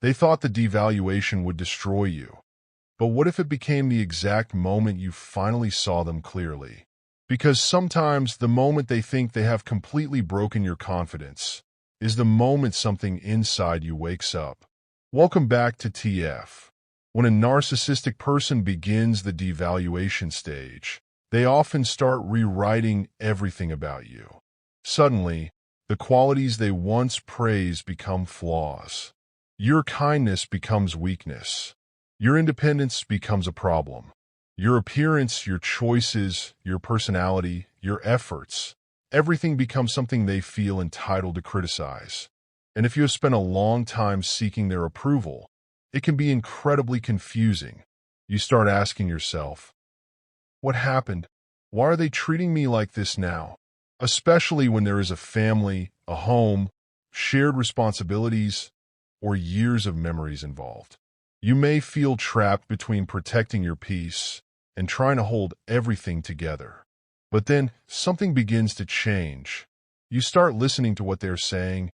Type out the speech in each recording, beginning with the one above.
They thought the devaluation would destroy you. But what if it became the exact moment you finally saw them clearly? Because sometimes the moment they think they have completely broken your confidence is the moment something inside you wakes up. Welcome back to TF. When a narcissistic person begins the devaluation stage, they often start rewriting everything about you. Suddenly, the qualities they once praised become flaws. Your kindness becomes weakness. Your independence becomes a problem. Your appearance, your choices, your personality, your efforts, everything becomes something they feel entitled to criticize. And if you have spent a long time seeking their approval, it can be incredibly confusing. You start asking yourself, what happened? Why are they treating me like this now? Especially when there is a family, a home, shared responsibilities, or years of memories involved. You may feel trapped between protecting your peace and trying to hold everything together. But then something begins to change. You start listening to what they're saying,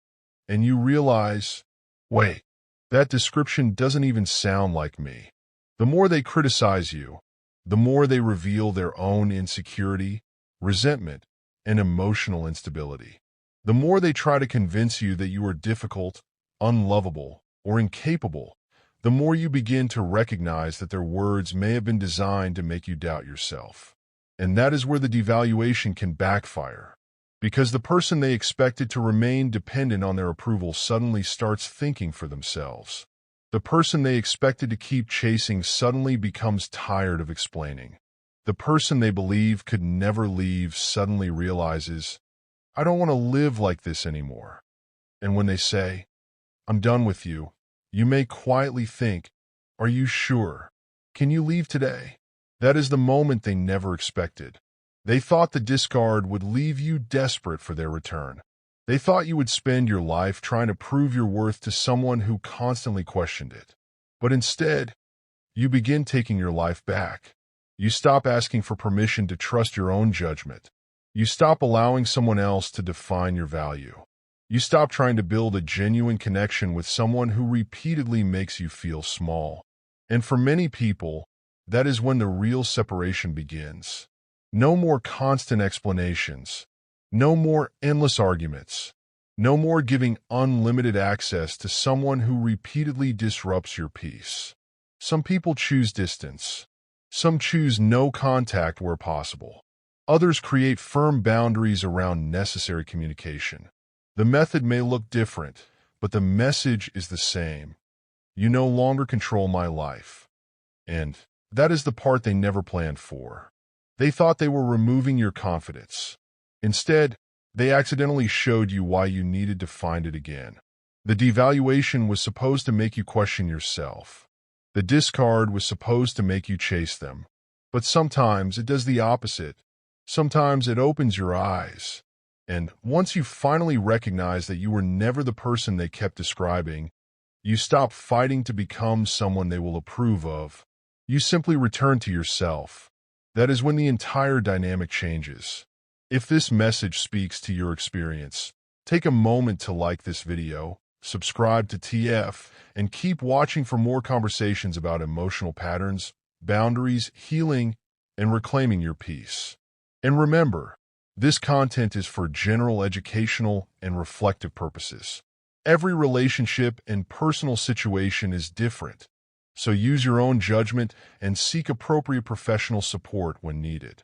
and you realize, wait, that description doesn't even sound like me. The more they criticize you, the more they reveal their own insecurity, resentment, and emotional instability. The more they try to convince you that you are difficult, unlovable, or incapable, the more you begin to recognize that their words may have been designed to make you doubt yourself. And that is where the devaluation can backfire. Because the person they expected to remain dependent on their approval suddenly starts thinking for themselves. The person they expected to keep chasing suddenly becomes tired of explaining. The person they believe could never leave suddenly realizes, I don't want to live like this anymore. And when they say, I'm done with you, you may quietly think, are you sure? Can you leave today? That is the moment they never expected. They thought the discard would leave you desperate for their return. They thought you would spend your life trying to prove your worth to someone who constantly questioned it. But instead, you begin taking your life back. You stop asking for permission to trust your own judgment. You stop allowing someone else to define your value. You stop trying to build a genuine connection with someone who repeatedly makes you feel small. And for many people, that is when the real separation begins. No more constant explanations. No more endless arguments. No more giving unlimited access to someone who repeatedly disrupts your peace. Some people choose distance. Some choose no contact where possible. Others create firm boundaries around necessary communication. The method may look different, but the message is the same. You no longer control my life. And that is the part they never planned for. They thought they were removing your confidence. Instead, they accidentally showed you why you needed to find it again. The devaluation was supposed to make you question yourself. The discard was supposed to make you chase them. But sometimes it does the opposite. Sometimes it opens your eyes. And once you finally recognize that you were never the person they kept describing, you stop fighting to become someone they will approve of. You simply return to yourself. That is when the entire dynamic changes. If this message speaks to your experience, take a moment to like this video, subscribe to TF, and keep watching for more conversations about emotional patterns, boundaries, healing, and reclaiming your peace. And remember, this content is for general educational and reflective purposes. Every relationship and personal situation is different, so use your own judgment and seek appropriate professional support when needed.